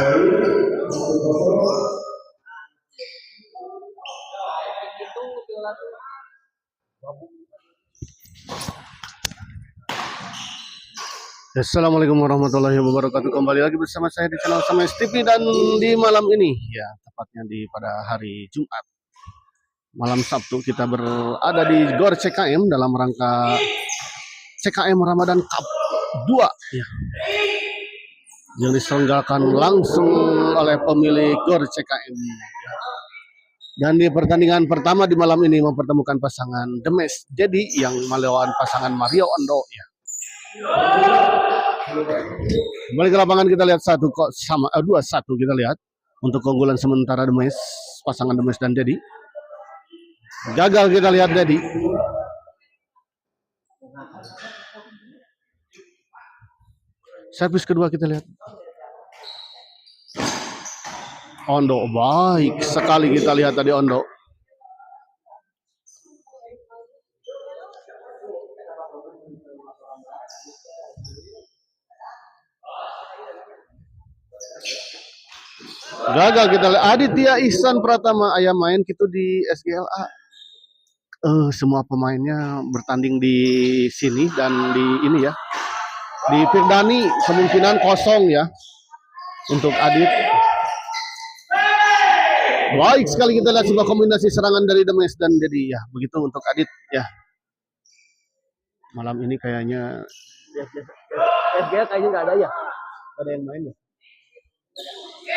Assalamualaikum warahmatullahi wabarakatuh. Kembali lagi bersama saya di channel Sames TV, dan di malam ini ya, tepatnya pada hari Jumat malam Sabtu, kita berada di GOR CKM dalam rangka CKM Ramadan Cup 2 ya, yang diselenggarakan langsung oleh pemilik GOR CKM ya. Dan di pertandingan pertama di malam ini mempertemukan pasangan Demes Dedi yang melawan pasangan Mario Ondo ya. Kembali ke lapangan, kita lihat 2-1 kita lihat untuk keunggulan sementara Demes, pasangan Demes dan Dedi. Gagal kita lihat Dedi. Servis kedua kita lihat Ondo, baik sekali kita lihat tadi Ondo. Gagal kita lihat Aditya Ihsan Pratama ayam main gitu di SGLA. Semua pemainnya bertanding di sini dan di ini ya, di Firdani kemungkinan kosong ya untuk Adit. Baik sekali kita lihat sebuah kombinasi serangan dari Demes dan Dedi ya, begitu untuk Adit ya. Malam ini kayaknya SGL kayaknya nggak ada ya, nggak ada yang main ya.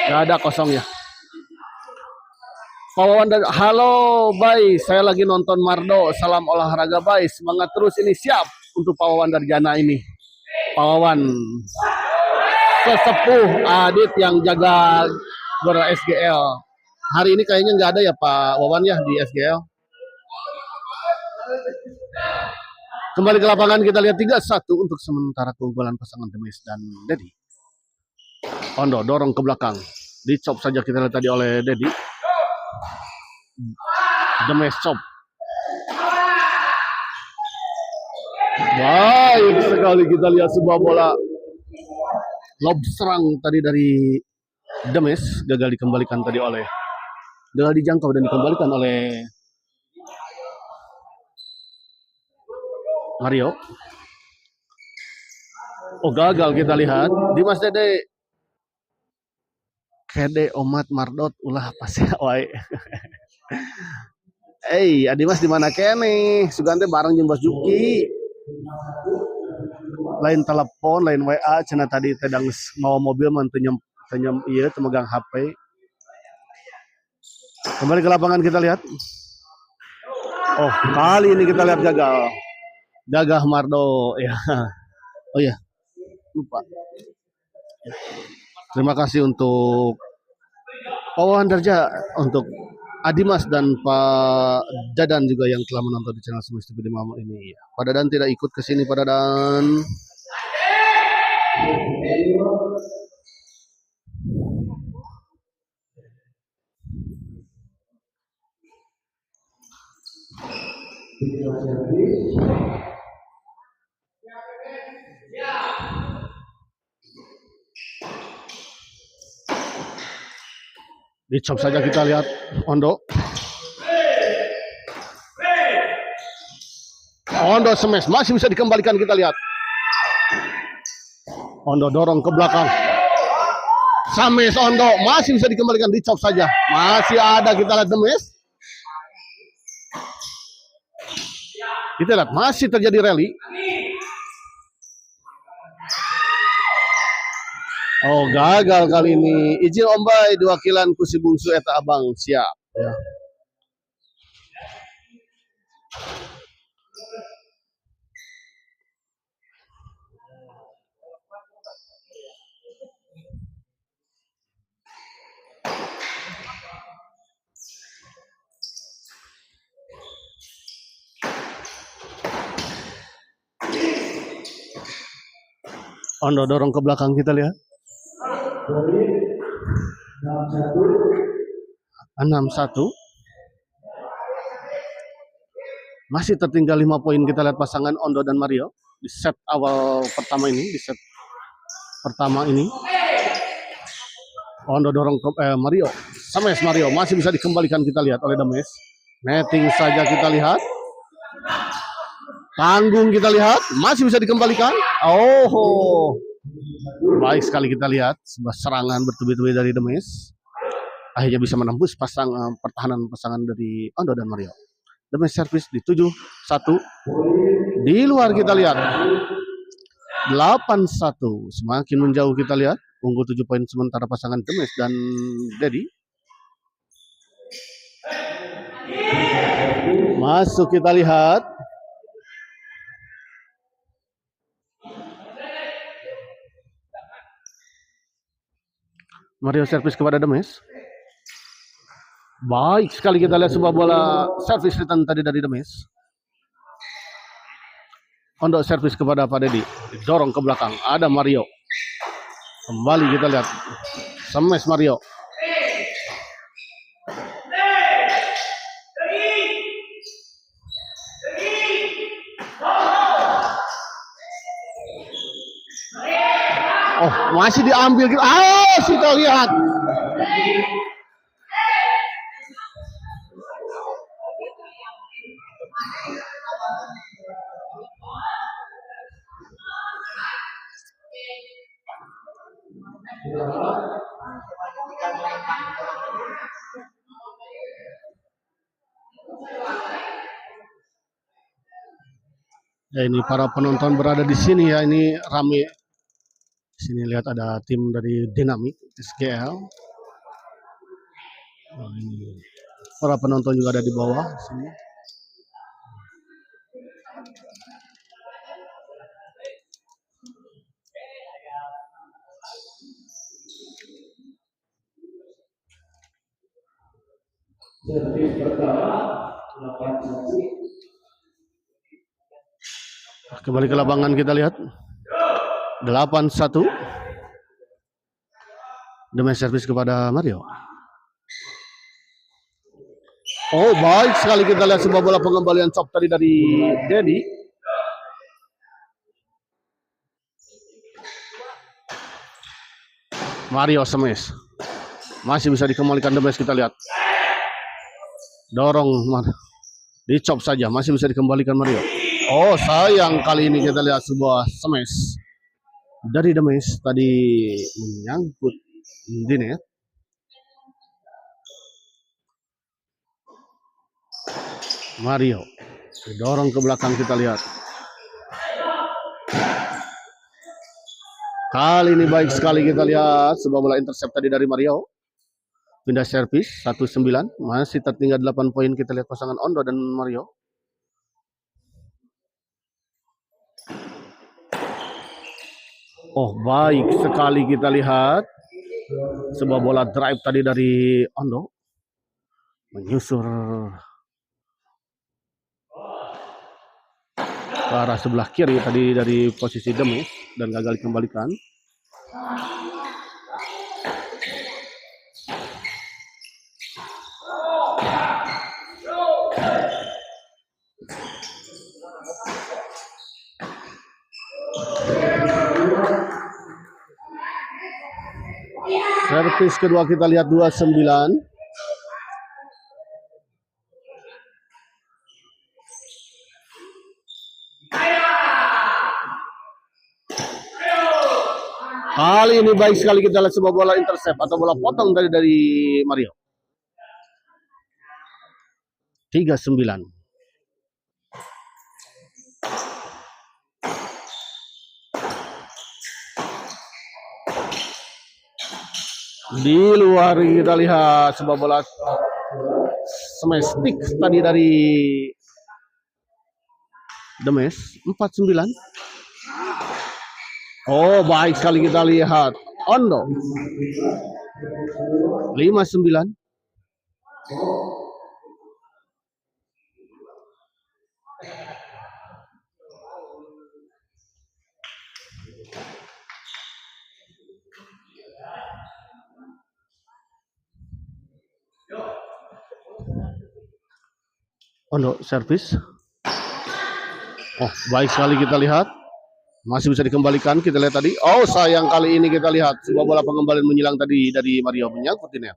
Nggak ada, kosong ya. Pak Wawan, halo Bay, saya lagi nonton Mardo, salam olahraga Bay, semangat terus ini, siap untuk Pak Wawan Darjana ini. Pak Wawan sesepuh Adit yang jaga GOR SGL. Hari ini kayaknya nggak ada ya Pak Wawan ya di SGL. Kembali ke lapangan, kita lihat 3-1 untuk sementara keunggulan pasangan Demes dan Dedi. Ondo dorong ke belakang, dicop saja kita lihat tadi oleh Dedi. Demes cop, baik sekali kita lihat sebuah bola lob serang tadi dari Demes, gagal dijangkau dan dikembalikan oleh Mario. Oh, gagal kita lihat Dimas Dede. Kede Omat Mardot ulah pasti wae. Adimas di mana kene? Sugante bareng jeung Bos Juki. Lain telepon, lain WA, cenah tadi tedang mau mobil mah teu ieu teu megang HP. Kembali ke lapangan kita lihat. Oh, kali ini kita lihat gagal. Gagah Mardo ya. Oh ya. Lupa. Terima kasih untuk Pak Wawan Darja, untuk Adimas dan Pak Dadan juga yang telah menonton di channel Sames TV di malam ini. Pak Dadan tidak ikut ke sini, Pak Dadan. Dicop saja kita lihat Ondo. Ondo smash, masih bisa dikembalikan kita lihat. Ondo dorong ke belakang. Sames Ondo masih bisa dikembalikan, dicop saja. Masih ada kita lihat Demes. Kita lihat masih terjadi rally. Oh, gagal kali ini. Izin Om Bay, diwakilan ku si bungsu eta abang, siap ya. Ondo dorong ke belakang kita lihat. 6-1. Masih tertinggal 5 poin kita lihat pasangan Ondo dan Mario di set awal pertama ini, Ondo dorong ke Mario. Smash Mario masih bisa dikembalikan, kita lihat oleh Demes. Netting saja kita lihat. Tanggung kita lihat, masih bisa dikembalikan. Oh, baik sekali kita lihat sebuah serangan bertubi-tubi dari Demes. Akhirnya bisa menembus pertahanan pasangan dari Ondo dan Mario. Demes servis di 7-1. Di luar kita lihat 8-1. Semakin menjauh kita lihat. Unggul 7 poin sementara pasangan Demes dan Dedi. Masuk kita lihat. Mario servis kepada Demes. Baik sekali kita lihat sebuah bola servis return tadi dari Demes. Ondo servis kepada Pak Dedi. Dorong ke belakang. Ada Mario. Kembali kita lihat. Smash Mario. Oh, masih diambil. Kita lihat. Ya, ini para penonton berada di sini ya, ini rame. Di sini lihat ada tim dari Dynamic SGL. Oh, ini para penonton juga ada di bawah di sini. Kembali ke lapangan kita lihat 8-1. Demes servis kepada Mario. Oh, baik sekali kita lihat sebuah bola pengembalian chop tadi dari Dedi. Mario smash. Masih bisa dikembalikan Demes, kita lihat. Dorong, dicop saja, masih bisa dikembalikan Mario. Oh, sayang kali ini kita lihat sebuah smash dari Demes tadi menyangkut di net. Mario didorong ke belakang, kita lihat. Kali ini baik sekali kita lihat sebuah bola intercept tadi dari Mario. Pindah servis 1-9, masih tertinggal 8 poin, kita lihat pasangan Ondo dan Mario. Oh, baik sekali kita lihat sebuah bola drive tadi dari Ondo menyusur ke arah sebelah kiri tadi dari posisi Demes dan gagal dikembalikan. Servis kedua kita lihat 29. Kali ini baik sekali kita lihat sebuah bola intercept atau bola potong dari Mario. 39. Di luar kita lihat sebuah bola smash stick tadi dari Demes. 49. Oh, baik sekali kita lihat Ondo 59. Ondo servis. Oh, baik sekali kita lihat Masih bisa dikembalikan, kita lihat tadi. Oh sayang, kali ini kita lihat sebuah bola pengembalian menyilang tadi dari Mario, menyangkut di net.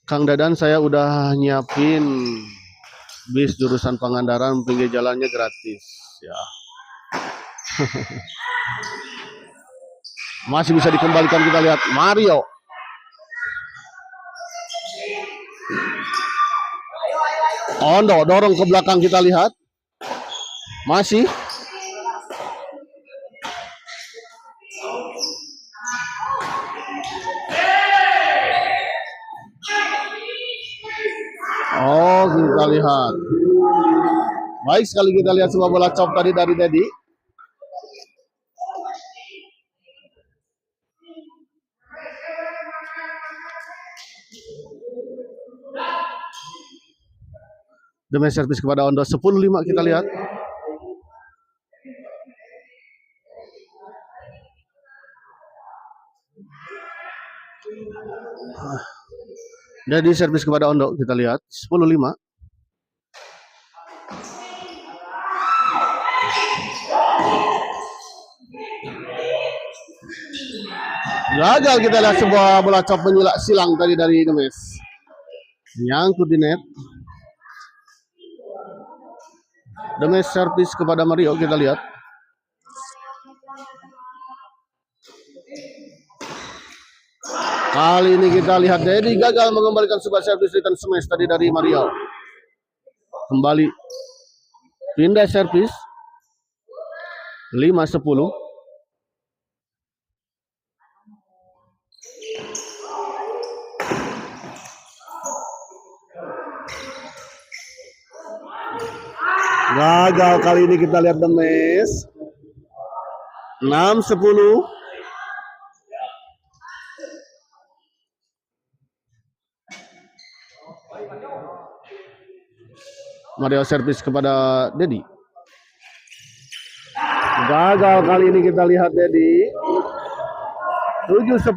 Kang Dadan, saya udah nyiapin bis jurusan Pangandaran, pinggir jalannya gratis ya. Masih bisa dikembalikan, kita lihat Mario. Ondo dorong ke belakang, kita lihat. Masih. Oh, kita lihat. Baik sekali, kita lihat sebuah bola chop tadi dari Dedi. Demi servis kepada Ondo, 10-5 kita lihat. Jadi servis kepada Ondo, kita lihat 10-5. Gagal, kita lihat sebuah bola chop menyilak silang tadi dari Demes. Nyangkut di net. Demes servis kepada Mario, kita lihat. Kali ini kita lihat Dedi gagal mengembalikan sebuah servis return smash tadi dari Mario. Kembali pindah servis 5-10. Gagal kali ini, kita lihat Demes 6-10. Mario servis kepada Dedi. Gagal kali ini, kita lihat Dedi 7-10.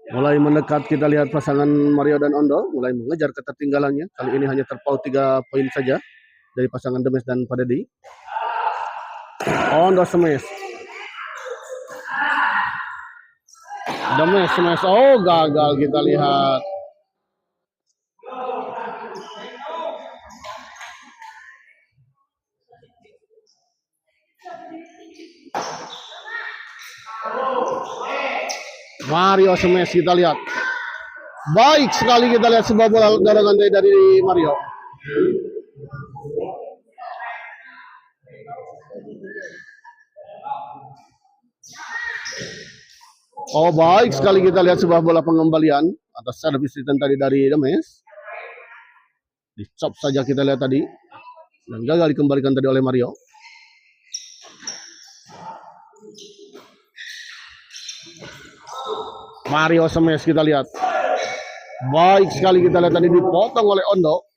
Mulai mendekat, kita lihat pasangan Mario dan Ondo mulai mengejar ketertinggalannya. Kali ini hanya terpaut 3 poin saja dari pasangan Demes dan Pak Dedi. Ondo smash. Demes smash. Oh, gagal, kita lihat. Mario smash, kita lihat. Baik sekali, kita lihat sebuah bola dorongan dari Mario. Oh, baik sekali, kita lihat sebuah bola pengembalian atas servis return tadi dari Demes. Dicop saja, kita lihat tadi, dan gagal dikembalikan tadi oleh Mario. Mario smash, kita lihat. Baik sekali, kita lihat tadi dipotong oleh Ondo.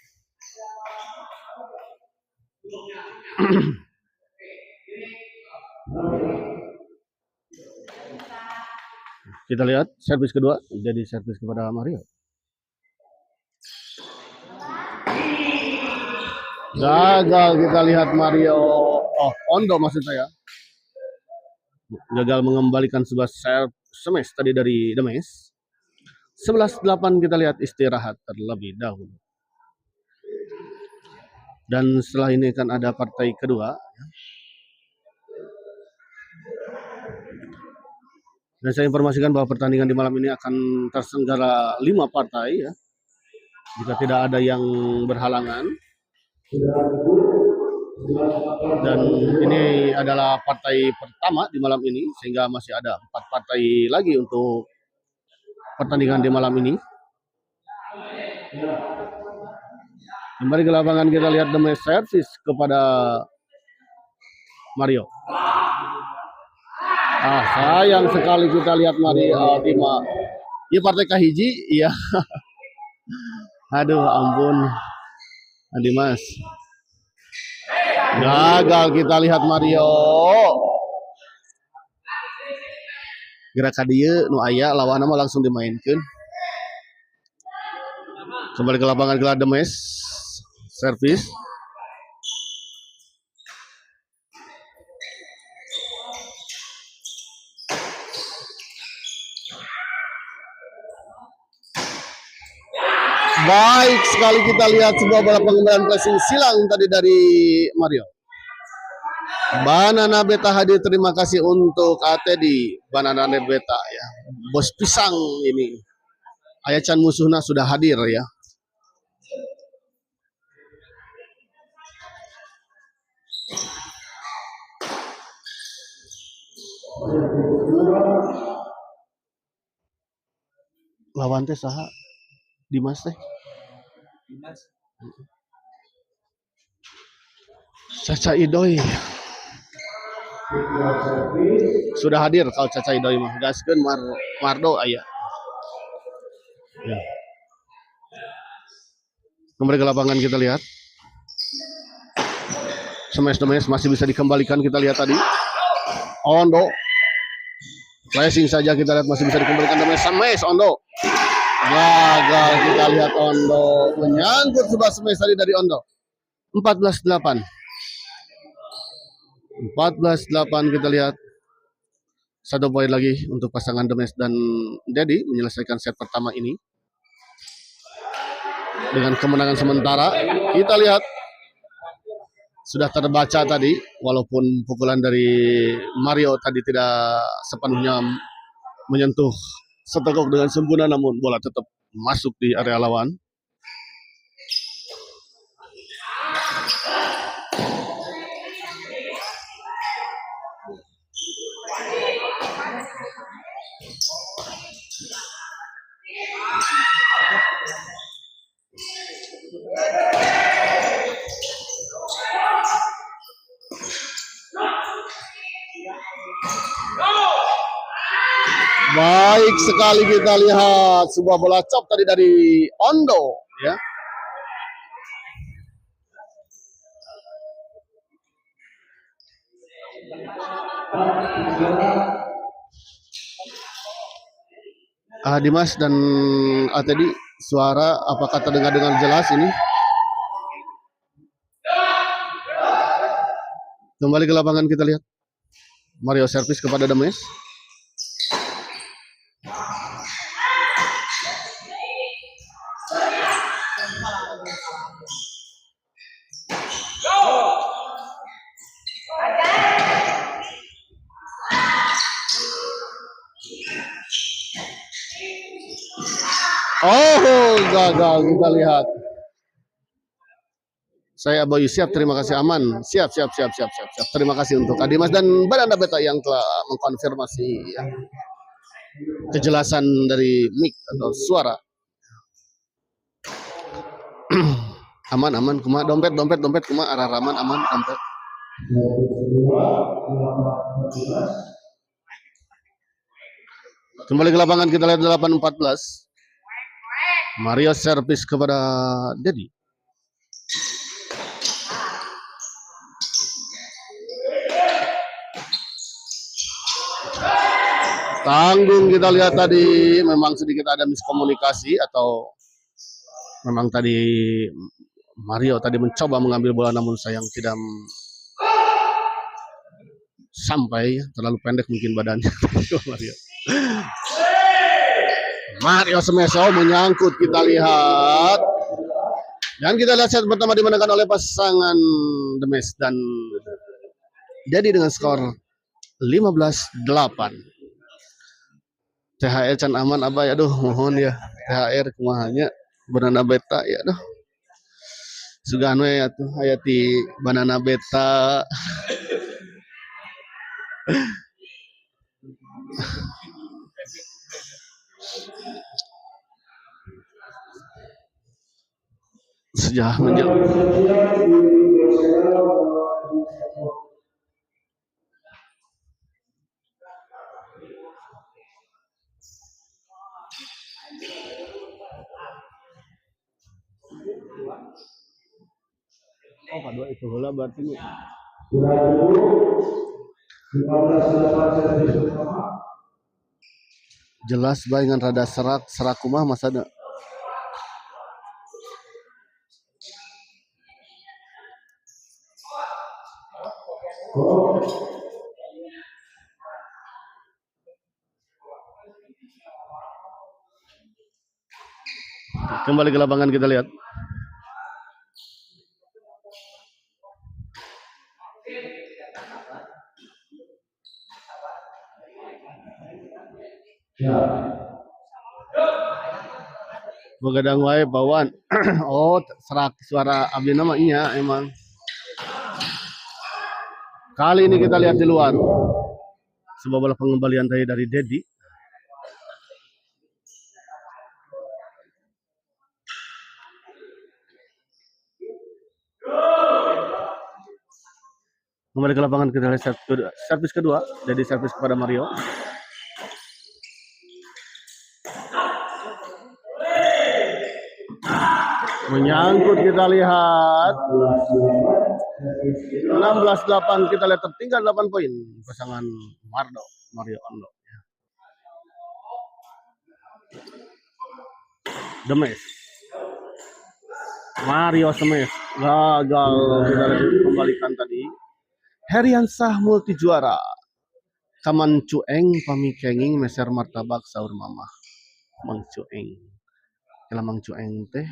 Kita lihat servis kedua, jadi servis kepada Mario. Gagal, kita lihat Mario. Oh, Ondo maksud saya. Gagal mengembalikan sebuah smash tadi dari Demes. 11-8, kita lihat istirahat terlebih dahulu. Dan setelah ini kan ada partai kedua. Dan saya informasikan bahwa pertandingan di malam ini akan terselenggara 5 partai ya. Jika tidak ada yang berhalangan. Dan ini adalah partai pertama di malam ini, sehingga masih ada 4 partai lagi untuk pertandingan di malam ini. Kembali ke lapangan, kita lihat Demes servis kepada Mario. Sayang sekali, kita lihat Mario Dima. Ini partai kahiji, iya. Aduh, ampun. Dimas. Gagal, kita lihat Mario. gerakan dia nu aya lawan mah langsung dimainkan. Kembali ke lapangan Glademes, servis. Baik sekali, kita lihat sebuah bola pengendalian pressing silang tadi dari Mario. Banana Beta hadir, terima kasih untuk Atedi Banana Beta ya. Bos pisang ini. Ayacan musuhnya sudah hadir ya. Lawan teh saha? Dimas teh. Caca Idoy. Sudah hadir kalau Caca Idoy mah. Gaskeun Mardo aya. Ya. Kembali ke lapangan kita lihat. Smash masih bisa dikembalikan, kita lihat tadi. Ondo. Racing saja kita lihat masih bisa dikembalikan. Smash Ondo. Gagal, kita lihat Ondo menyangkut sebuah smash tadi dari Ondo. 14-8. 14-8 kita lihat. Satu poin lagi untuk pasangan Demes dan Dedi menyelesaikan set pertama ini. Dengan kemenangan sementara, kita lihat sudah terbaca tadi, walaupun pukulan dari Mario tadi tidak sepenuhnya menyentuh seteguk dengan sempurna, namun bola tetap masuk di area lawan. Baik sekali, kita lihat sebuah bola chop tadi dari Ondo ya. Dimas dan Atedi, suara apakah terdengar dengan jelas ini? Kembali ke lapangan kita lihat. Mario servis kepada Demes. Oh, gagal, kita lihat. Saya Aboy, siap, terima kasih, aman. Siap. Terima kasih untuk Adimas dan Banana Beta yang telah mengkonfirmasi ya, kejelasan dari mic atau suara. aman, kuma dompet kuma arah raman aman dompet. Kembali ke lapangan kita lihat 8-14. Mario servis kepada Dedi. Tanggung, kita lihat tadi memang sedikit ada miskomunikasi atau memang tadi Mario tadi mencoba mengambil bola namun sayang tidak sampai, terlalu pendek mungkin badannya. Mario Semeso menyangkut, kita lihat. Dan kita lihat set pertama dimenangkan oleh pasangan Demes dan Dedi dengan skor 15-8. THR can aman abah, aduh mohon ya THR kumahanya Banana Beta ya, aduh sugan we atuh hayati Banana Beta. Sejak menjauh. Oh, kedua itu bola berarti 15-8 servis pertama. Jelas bae ngan rada serak kumaha masana. Kembali ke lapangan kita lihat. Begadang wae bawaan. Oh, serak suara abdi nama iya emang. Kali ini kita lihat di luar. Sebuah bola pengembalian tadi dari Dedi. Kembali ke lapangan kita lihat servis kedua. Jadi servis kepada Mario. Menyangkut kita lihat 16-8 kita lihat tertinggal 8 poin pasangan Mario Ondo. Demes Mario Semes gagal kita kembalikan tadi. Heriansah multi juara. Kaman cueng pamikenging meser martabak sahur mama. Mang cueng. Kalau Mang cueng teh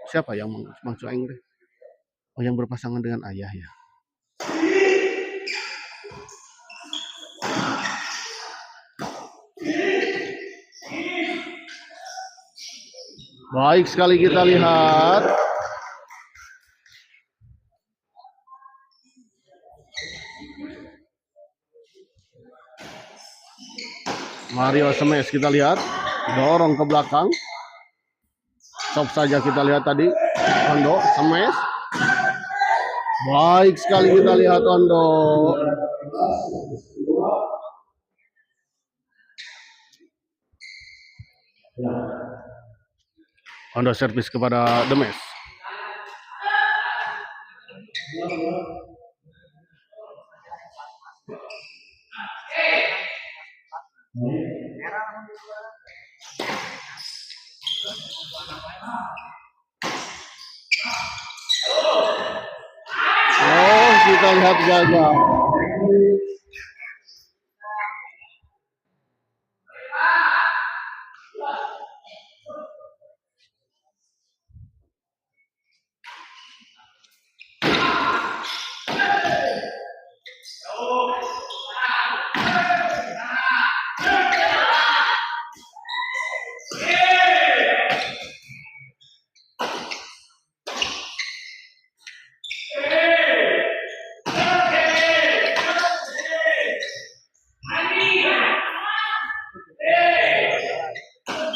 siapa yang Mang cueng teh? Oh, yang berpasangan dengan ayah ya. Baik sekali kita lihat. Mario Semes kita lihat. Dorong ke belakang. Stop saja kita lihat tadi. Ondo Semes. Baik sekali kita lihat Ondo. Ondo servis kepada Demes. Oh, kita lihat gagal.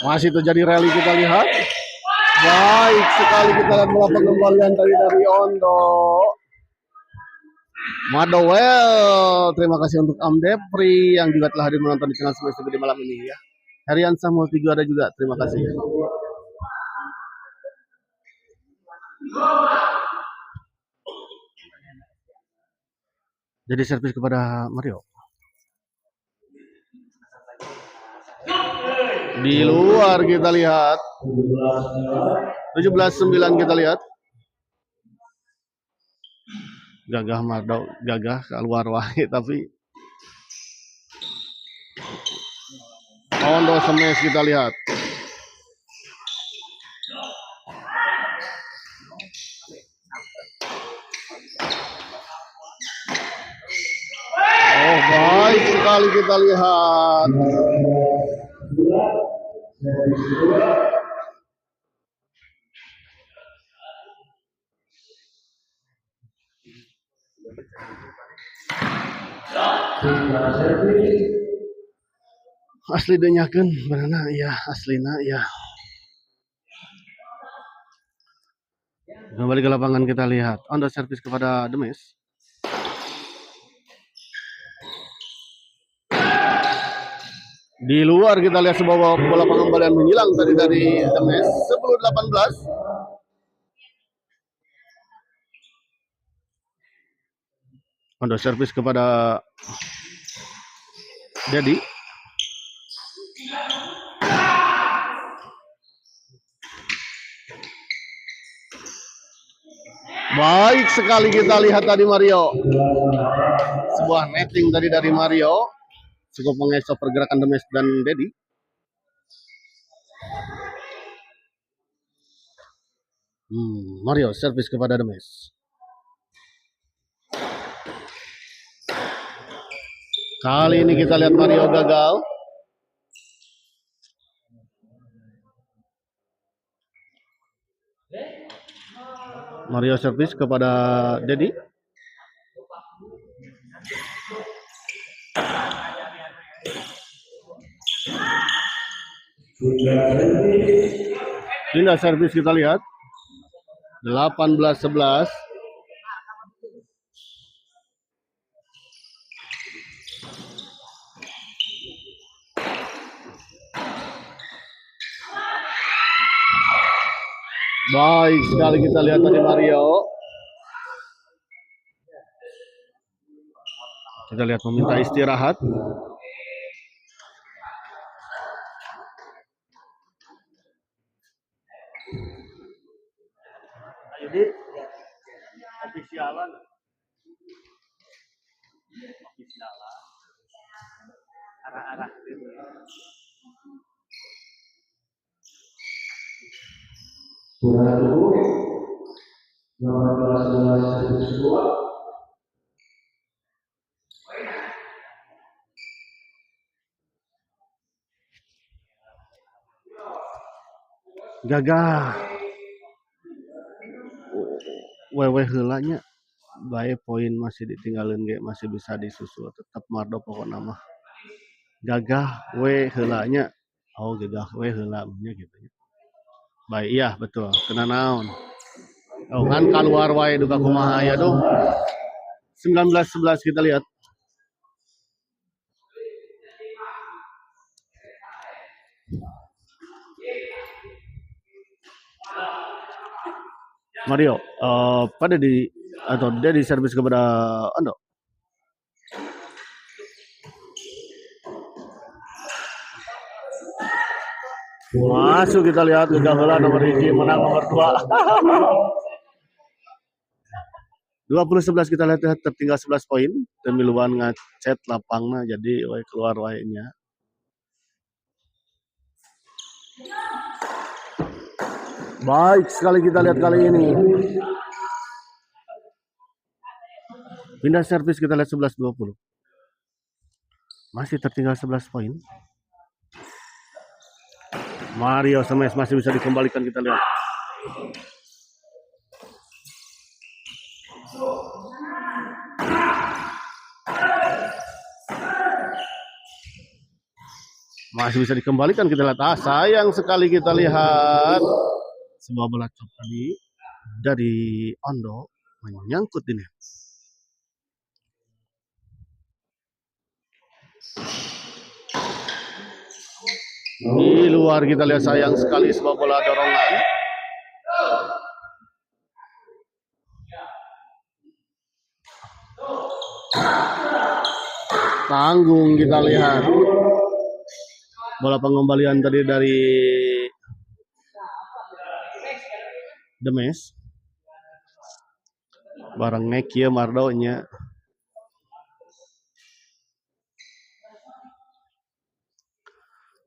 Masih terjadi rally kita lihat. Baik sekali kita lihat bola pengembalian dari Ondo. Madowell, terima kasih untuk Am Depri yang juga telah hadir menonton di channel Semes TV di malam ini ya. Heriansah multi juara juga, terima kasih. Jadi servis kepada Mario. Di luar kita lihat 17-9 kita lihat. Gagah Mado, gagah keluar wae tapi Ondo Semes kita lihat. Oh, baik sekali kita lihat. Asli denyakeun berenang ya, aslina ya. Kembali ke lapangan kita lihat. Ondo servis kepada Demes. Di luar kita lihat sebuah bola pengembalian menghilang tadi dari Demes 10-18. Ondo servis kepada Dedi. Baik sekali kita lihat tadi Mario. Sebuah netting tadi dari Mario. Cukup mengecoh pergerakan Demes dan Dedi. Mario servis kepada Demes. Kali ini kita lihat Mario gagal. Mario servis kepada Dedi. Pindah servis kita lihat. 18-11. Baik sekali kita lihat tadi Mario. Kita lihat meminta istirahat. Jadi ofisialan. Arah-arah gitu. Gagah. Wewe heulanya bae poin masih ditinggalin ge masih bisa disusul tetap mardo pokok nama gagah we heulanya gagah we heula gitu ya. Baik iya betul kena naon kan keluar wae duka kumaha ya dong. 19-11 kita lihat. Mario pada di atau dia di servis kepada Ando. Masuk kita lihat kegagalan nomor hiji menang nomor 2. 20-11 kita lihat tertinggal 11 poin demi luan ngecet lapangna jadi keluar wae-nya. Baik sekali kita lihat kali ini. Pindah servis kita lihat 11-20. Masih tertinggal 11 poin. Mario Semes masih bisa dikembalikan kita lihat. Masih bisa dikembalikan kita lihat. Sayang sekali kita lihat. Sebuah bola chop tadi dari Ondo menyangkut di net. Di luar kita lihat sayang sekali sebuah bola dorongan. Tanggung kita lihat. Bola pengembalian tadi dari Demes. Barang nek ya mardonya.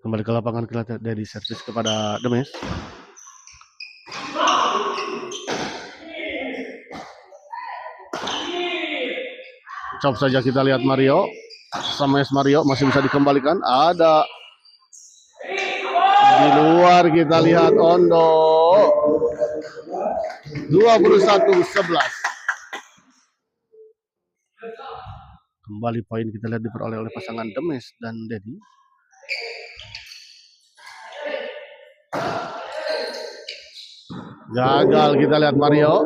Kembali ke lapangan kita dari servis kepada Demes. Cop saja kita lihat Mario. Sama Mario masih bisa dikembalikan. Ada di luar kita lihat Ondo. 21-11. Kembali poin kita lihat diperoleh oleh pasangan Demes dan Dedi. Gagal kita lihat Mario.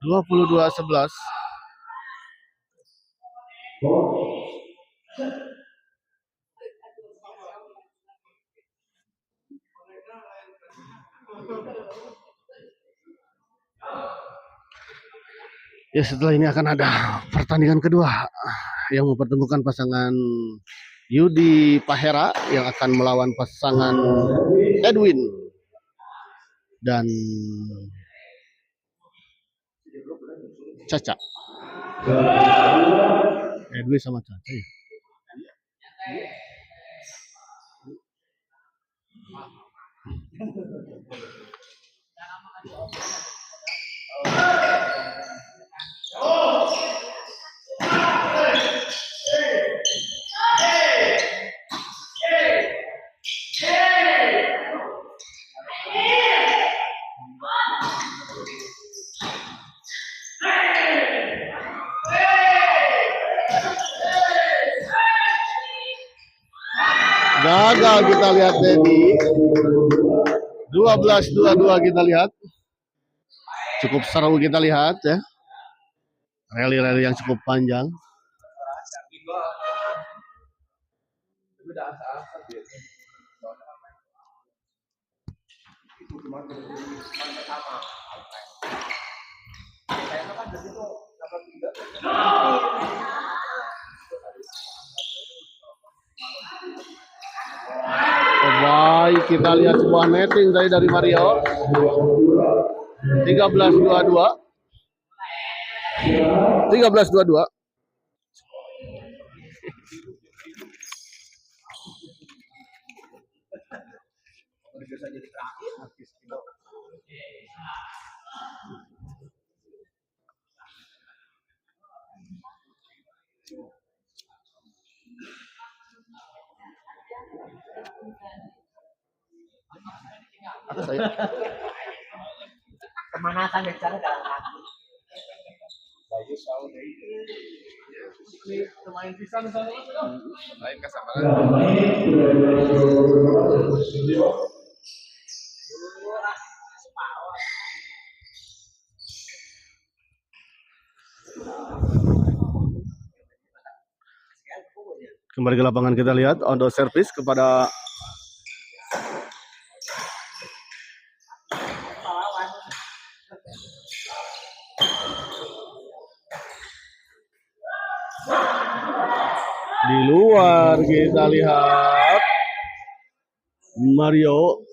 22-11. Ya setelah ini akan ada pertandingan kedua yang mempertemukan pasangan Yudi Pahera yang akan melawan pasangan Edwin dan Caca. Dwi sama Caca ya. Gagal kita lihat Dedi. 12-22 kita lihat. Cukup seru kita lihat ya. Rally-rally yang cukup panjang. Baik, kita lihat sebuah netting dari Mario. 13-22. 13-22. Atas saya. Pemanasan bicara dalam hati. Kemain pisan sana lain kasamaran. Kembali ke lapangan kita lihat Ondo servis kepada di luar kita lihat Mario.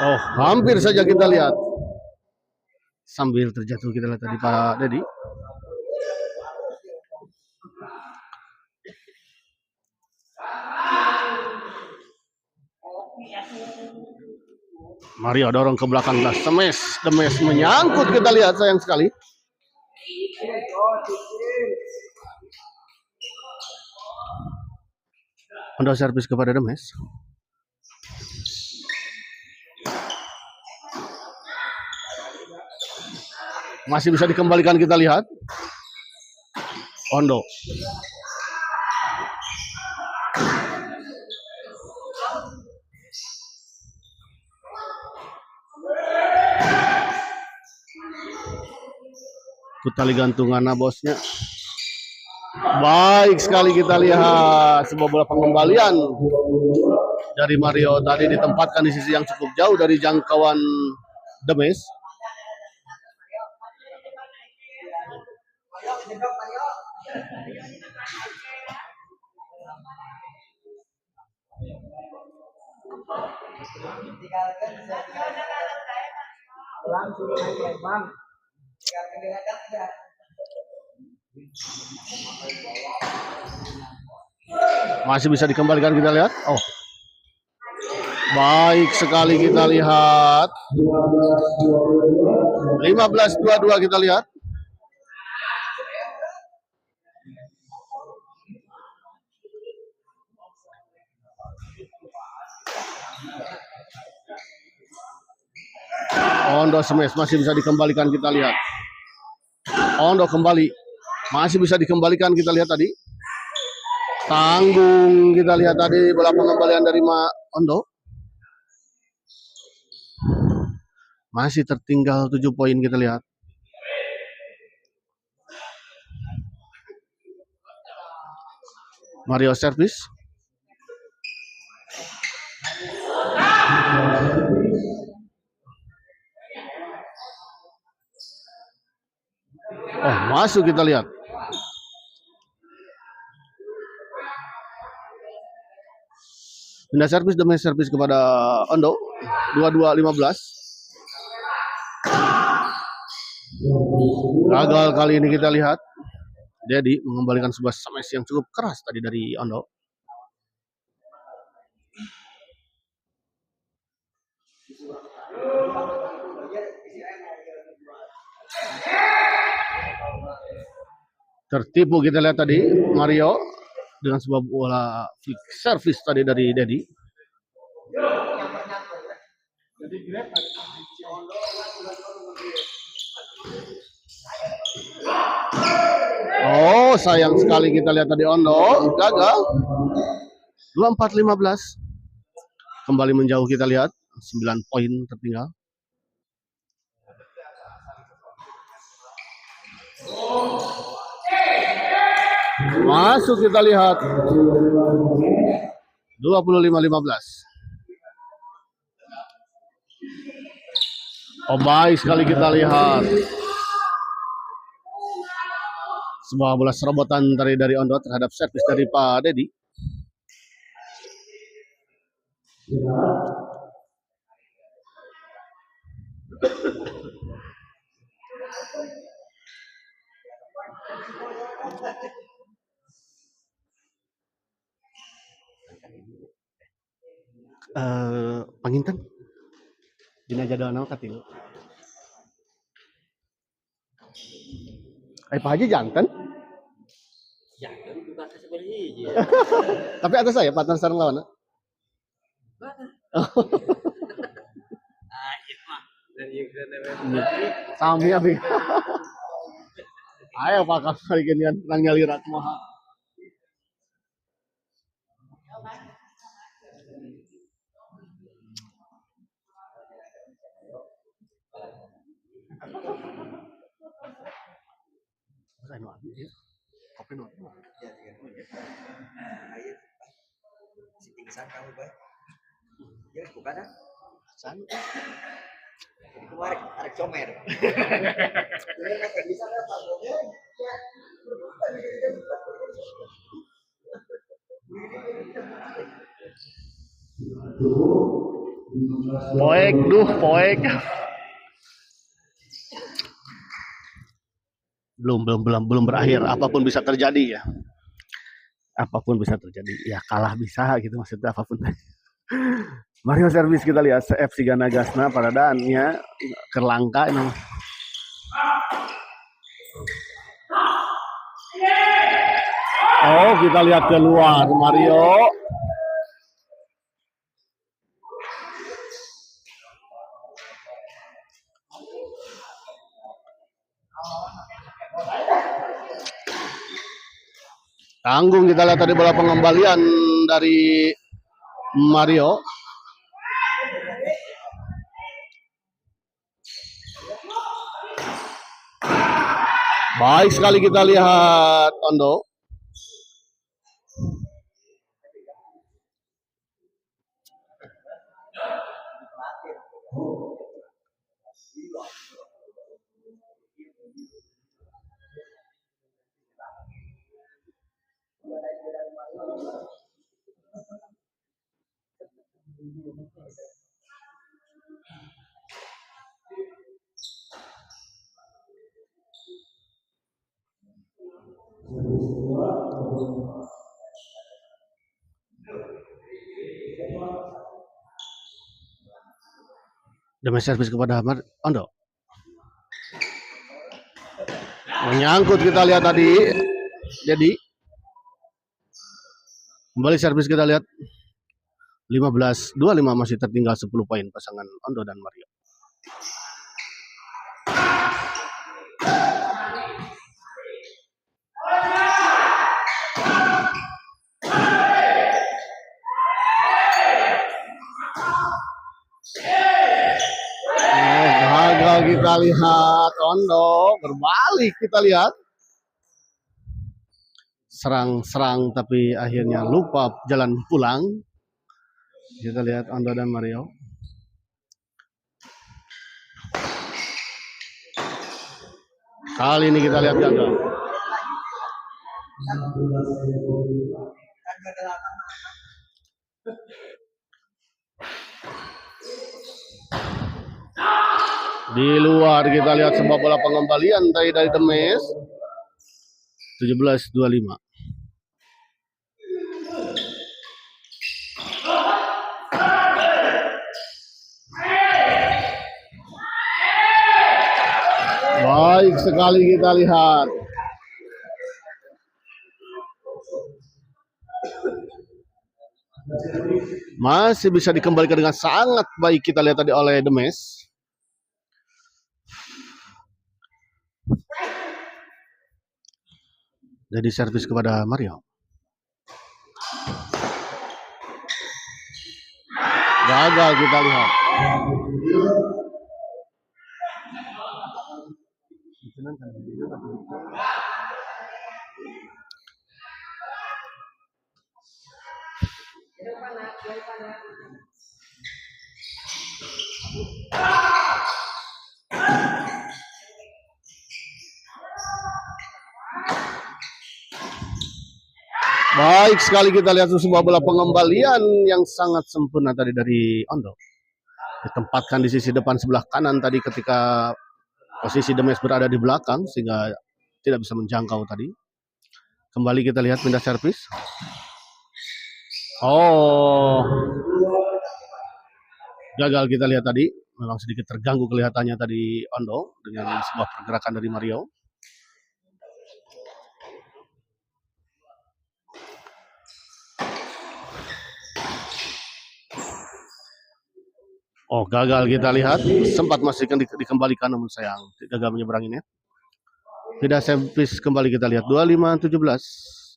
Oh, hampir saja kita lihat. Sambil terjatuh kita lihat tadi Pak Dedi. Mario dorong ke belakang, smash, demes menyangkut kita lihat, sayang sekali. Ondo servis kepada demes. Masih bisa dikembalikan kita lihat. Ondo. Tali gantungan bosnya. Baik sekali kita lihat sebuah bola pengembalian dari Mario tadi ditempatkan di sisi yang cukup jauh dari jangkauan demes. Masih bisa dikembalikan kita lihat. Oh, baik sekali kita lihat. 15-22 kita lihat. Ondo smash masih bisa dikembalikan kita lihat. Ondo kembali. Masih bisa dikembalikan kita lihat tadi. Tanggung kita lihat tadi bola pengembalian dari Ondo. Masih tertinggal 7 poin kita lihat. Mario servis. Oh, masuk, kita lihat. Pindah servis demi servis kepada Ondo. 22-15. Gagal kali ini, kita lihat. Dedi mengembalikan sebuah smash yang cukup keras tadi dari Ondo. Tertipu, kita lihat tadi Mario dengan sebuah bola flick service tadi dari Dedi. Oh, sayang sekali, kita lihat tadi Ondo gagal. 24-15. Kembali menjauh, kita lihat 9 poin tertinggal. Masuk, kita lihat 25-15. Oh, baik sekali, kita lihat sebuah bola serobotan dari Ondo terhadap servis dari Pak Dedi. Panginten dina jadwal naon katilu. Pak Haji janten. Jangan bukan seperti hiji. Tapi atas saya partner sareng lawan. Sami abi. Ayo Pak kali ginian nang nyalirat mah. Kopi nu. Ayo. Si pingsan kamu, Bay. Ya, bukan ah. San. Kemarin tarik comer. Bisa enggak Pak? Poek. Belum berakhir. Apapun bisa terjadi ya. Apapun bisa terjadi. Ya kalah bisa gitu maksudnya, apapun. Mario servis, kita lihat FC Gana Gasna pada daannya kerlangka ini. Oh, kita lihat keluar Mario. Tanggung, kita lihat tadi bola pengembalian dari Mario. Baik sekali, kita lihat Ondo. Demi servis kepada Ondo. Menyangkut, kita lihat tadi. Jadi kembali servis, kita lihat 15-25, masih tertinggal 10 poin pasangan Ondo dan Mario. Gagal, kita lihat Ondo berbalik, kita lihat serang-serang tapi akhirnya lupa jalan pulang. Kita lihat Ondo dan Mario. Kali ini kita lihat gagal. Di luar kita lihat sebuah bola pengembalian tadi dari Demes. 17-25. Baik sekali kita lihat. Masih bisa dikembalikan dengan sangat baik kita lihat tadi oleh Demes. Jadi servis kepada Mario. Gagal kita lihat. Baik sekali kita lihat sebuah bola pengembalian yang sangat sempurna tadi dari Ondo. Ditempatkan di sisi depan sebelah kanan tadi ketika posisi Demes berada di belakang sehingga tidak bisa menjangkau tadi. Kembali kita lihat pindah servis. Oh, gagal kita lihat tadi. Memang sedikit terganggu kelihatannya tadi Ondo dengan sebuah pergerakan dari Mario. Oh, gagal kita lihat. Sempat masih dikembalikan namun sayang gagal menyeberanginya. Tidak servis kembali kita lihat 25-17.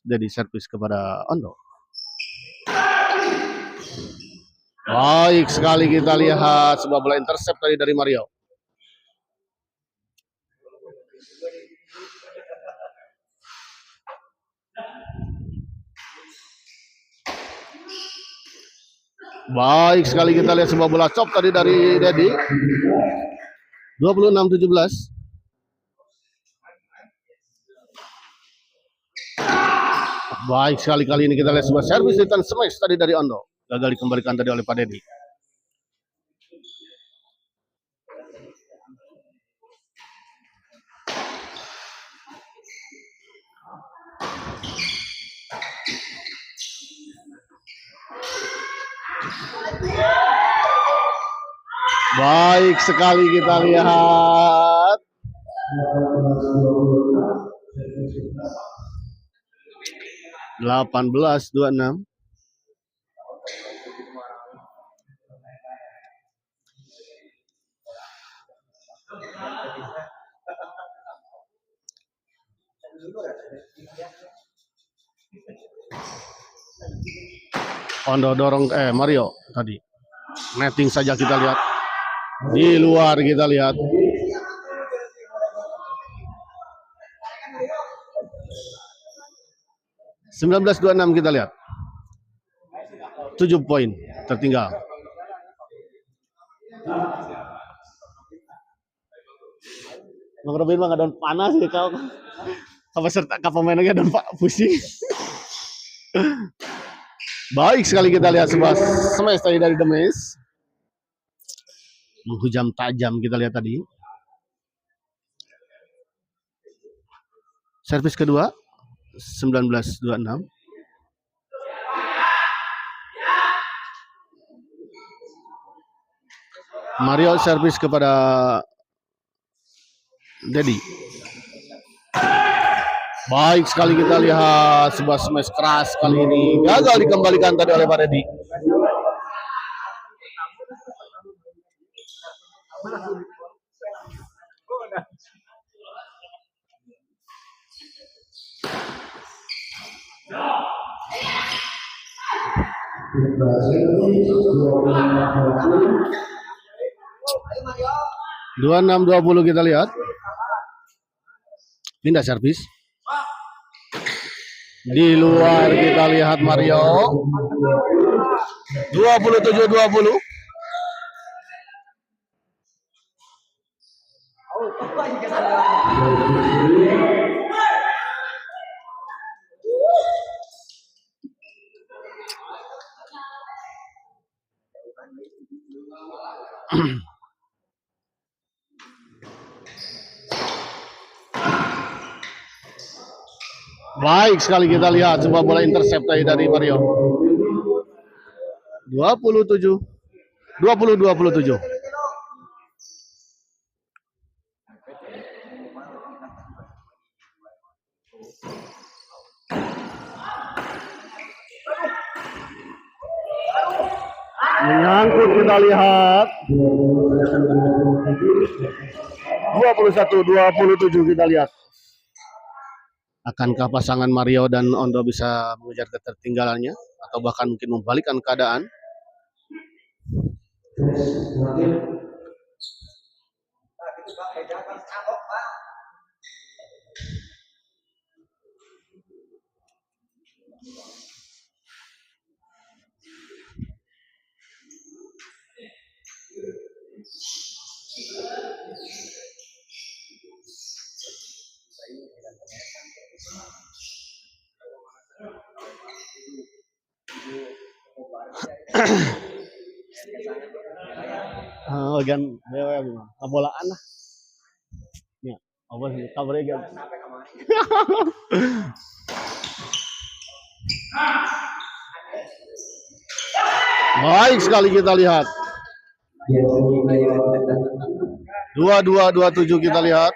Jadi servis kepada Ondo. Baik sekali kita lihat sebuah bola intercept tadi dari Mario. Baik sekali kita lihat sebuah bola chop tadi dari Dedi. 26-17. Baik sekali kali ini kita lihat sebuah servis return smash tadi dari Ondo. Gagal dikembalikan tadi oleh Pak Dedi. Baik sekali kita lihat. Delapan belas 26. Ondo dorong Mario tadi. Netting saja kita lihat. Di luar kita lihat. 19-26 kita lihat. 7 poin tertinggal. Bang Robin mah ngadon panas ya kau. Apa serta pemain lagi adon pak pusing. Baik sekali kita lihat sebuah smash tadi dari Demes. Menghujam tajam kita lihat tadi. Servis kedua 19-26. Mario servis kepada Dedi. Baik sekali kita lihat sebuah smash keras kali ini. Gagal dikembalikan tadi oleh Pak Dedi. Dua 26-20 kita lihat. Pindah servis. Di luar kita lihat Mario 27-20. Baik sekali kita lihat sebuah bola intercept dari Mario. 27 20-27. Menyangkut kita lihat 21-27 kita lihat. Akankah pasangan Mario dan Ondo bisa mengejar ketertinggalannya atau bahkan mungkin membalikkan keadaan? Gan bolaan lah. Ya, apa sih kabarnya gan. Baik sekali kita lihat. 22-27 kita lihat.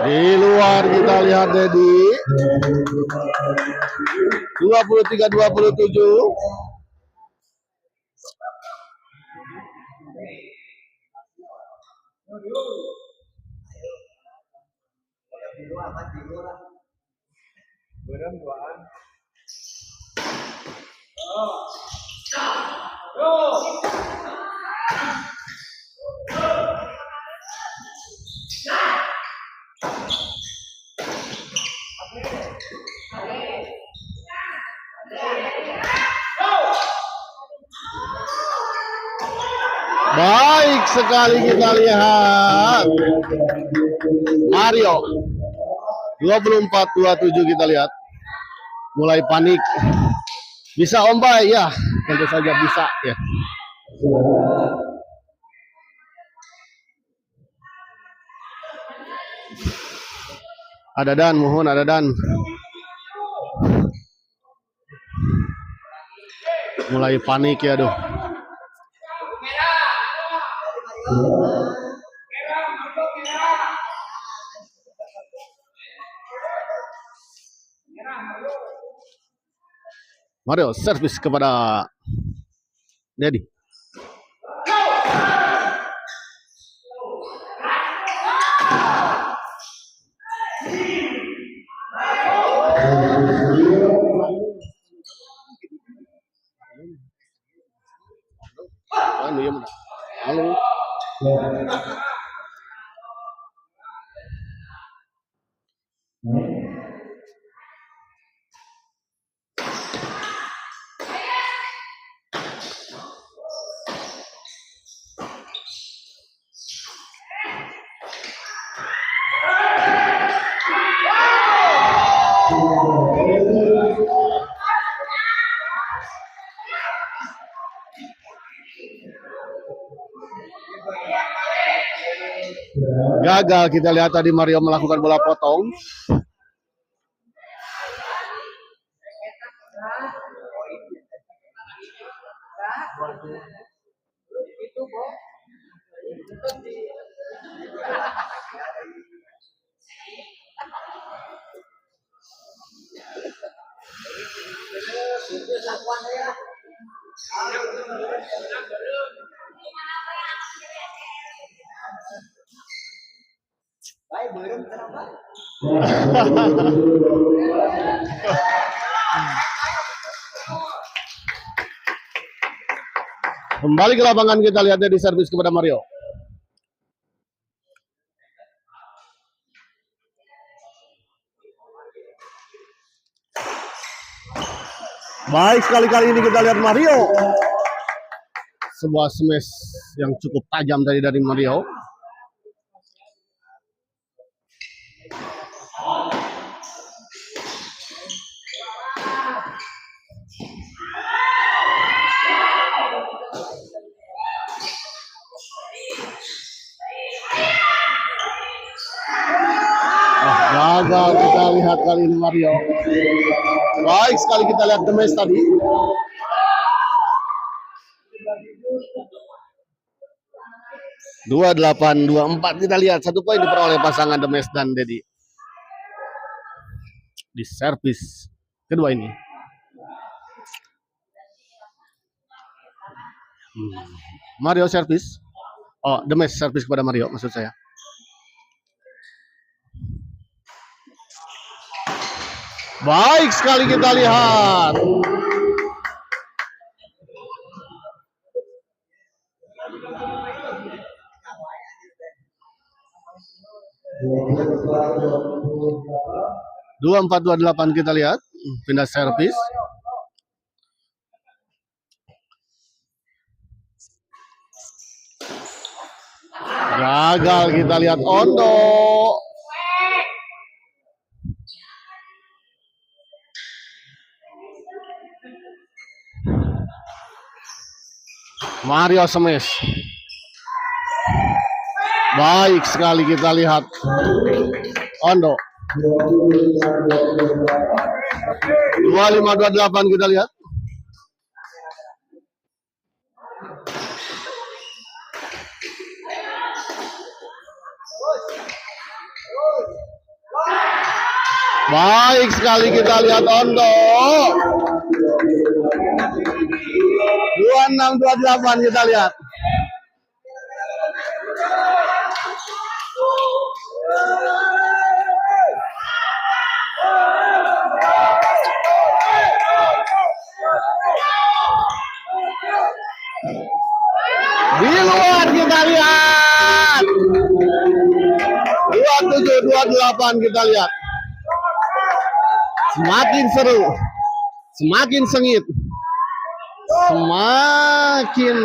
Di luar kita lihat Dedi 23-27. Baik sekali kita lihat Mario 24-27 kita lihat mulai panik. Bisa Om Bay? Ya, tentu saja bisa ya. Ada Dan, mohon ada Dan. Mulai panik ya, aduh. Mario servis kepada Dedi. Halo. Gagal kita lihat tadi Mario melakukan bola potong. Kembali ke lapangan, kita lihat di servis kepada Mario. Baik sekali kali ini kita lihat Mario. Sebuah smash yang cukup tajam tadi dari Mario. Gagal kita lihat kali ini Mario. Baik sekali kita lihat the match tadi. Dua 8-2-4 kita lihat 1 poin diperoleh pasangan The Mesh dan Dedi di servis kedua ini. Mario servis. Oh, The Mesh servis kepada Mario maksud saya. Baik sekali kita lihat. Dua 4-2-8 kita lihat pindah servis. Gagal kita lihat Ondo. Mario smash. Baik sekali kita lihat Ondo. 25-28 kita lihat. Baik sekali kita lihat Ondo. 26-28 kita lihat. Di luar kita lihat. 27-28 kita lihat. Semakin seru, semakin sengit, semakin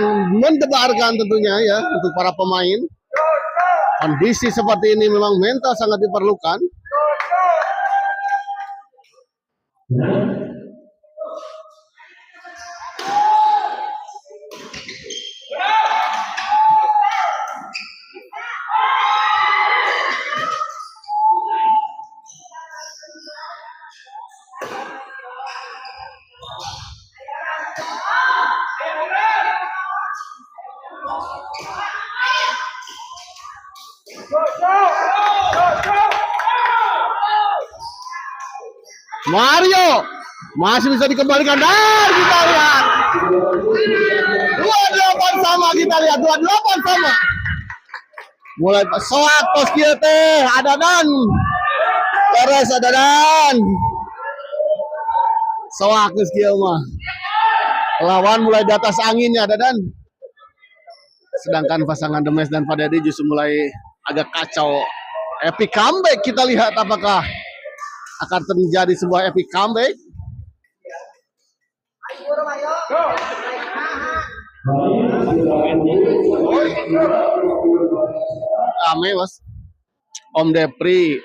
mendebarkan tentunya ya untuk para pemain. Kondisi seperti ini memang mental sangat diperlukan. Mario masih bisa dikembalikan dan kita lihat 28 sama, kita lihat 28 sama. Mulai soak pos kieu teh ada dan Torres ada dan soak geus kieu mah. Lawan mulai di atas anginnya ada dan. Sedangkan pasangan The Mesh dan Pak Dedi justru mulai agak kacau. Epic comeback, kita lihat apakah akan terjadi sebuah epic comeback. Rame bos. Om Depri.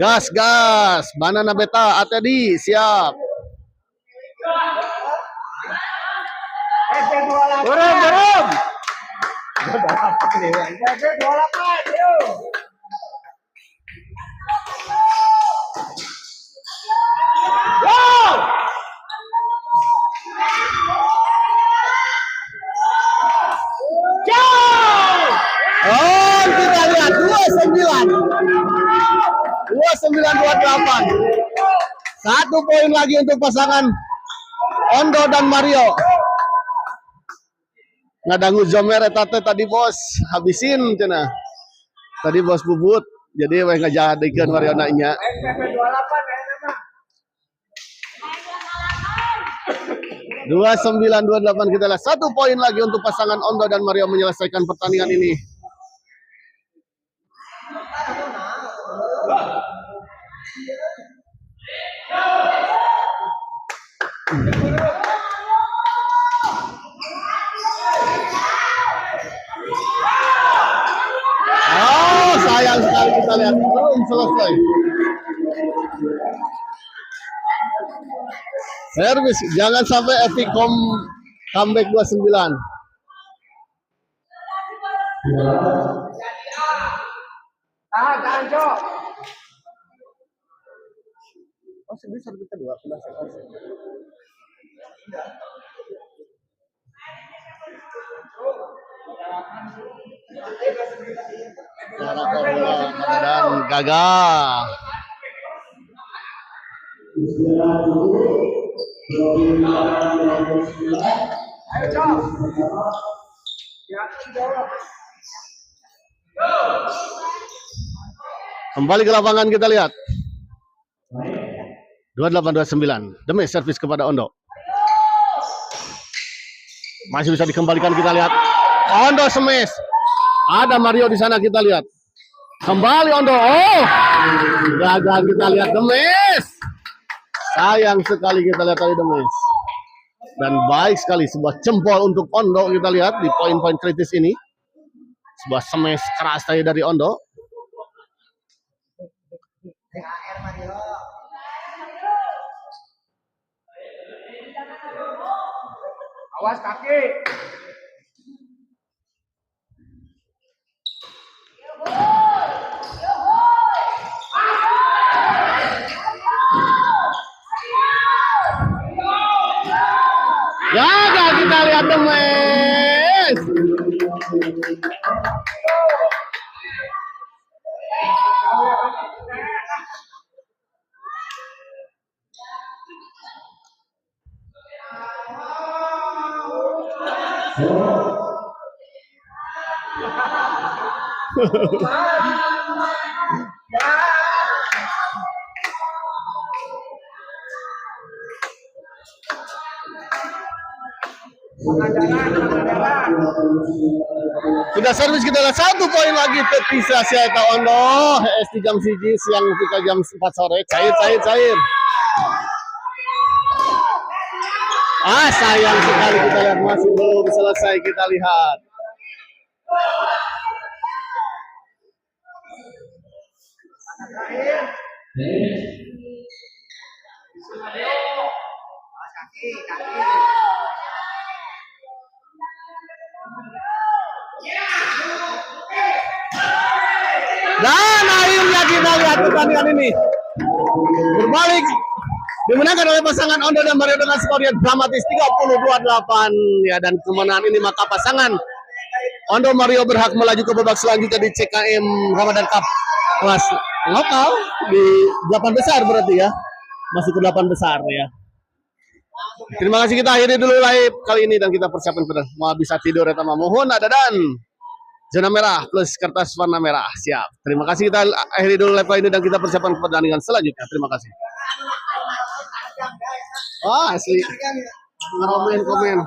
Gas gas. Banana Beta ATD siap. Burung. Oh, kita lihat 29-28. 1 poin lagi untuk pasangan Ondo dan Mario. Ngadangu Zomer eta tadi bos habisin cenah. Tadi bos bubut jadi we ngajadikeun Mario nya. 29-28 kita lihat 1 poin lagi untuk pasangan Ondo dan Mario menyelesaikan pertandingan ini. Oh, sayang sekali kita lihat belum selesai. Servis, jangan sampai Epicom comeback 29. Tahan, Cok. Oh, servis kedua. Dan gagal. Ayo, Cok. Ya, jawab. Kembali ke lapangan kita lihat. 28-29. Demi servis kepada Ondo. Masih bisa dikembalikan kita lihat. Ondo smash. Ada Mario di sana kita lihat. Kembali Ondo. Oh, gagal kita lihat Demes. Sayang sekali kita lihat tadi Demes. Dan baik sekali sebuah jempol untuk Ondo kita lihat di poin-poin kritis ini. Sebuah smash keras tadi dari Ondo. THR Mario. Awas kaki. Gagal kita lihat Demes. Sudah servis kita lihat 1 poin lagi terpisah Siata Ondo. ST jam siji siang kita jam 4 sore. Cair. Sayang sekali kita lihat masih belum selesai kita lihat. Awas kaki. Dan akhirnya kita lihat pertandingan ini berbalik dimenangkan oleh pasangan Ondo dan Mario dengan skor yang dramatis 32-8 ya, dan kemenangan ini maka pasangan Ondo Mario berhak melaju ke babak selanjutnya di CKM Ramadan Cup kelas lokal di 8 besar berarti ya, masuk ke 8 besar ya. Terima kasih, kita akhiri dulu live kali ini dan kita persiapkan pada mau bisa tidur ya teman. Mohon ada dan zona merah plus kertas warna merah siap. Terima kasih, kita akhiri dulu live kali ini dan kita persiapkan pertandingan selanjutnya. Terima kasih. Asli. Komen.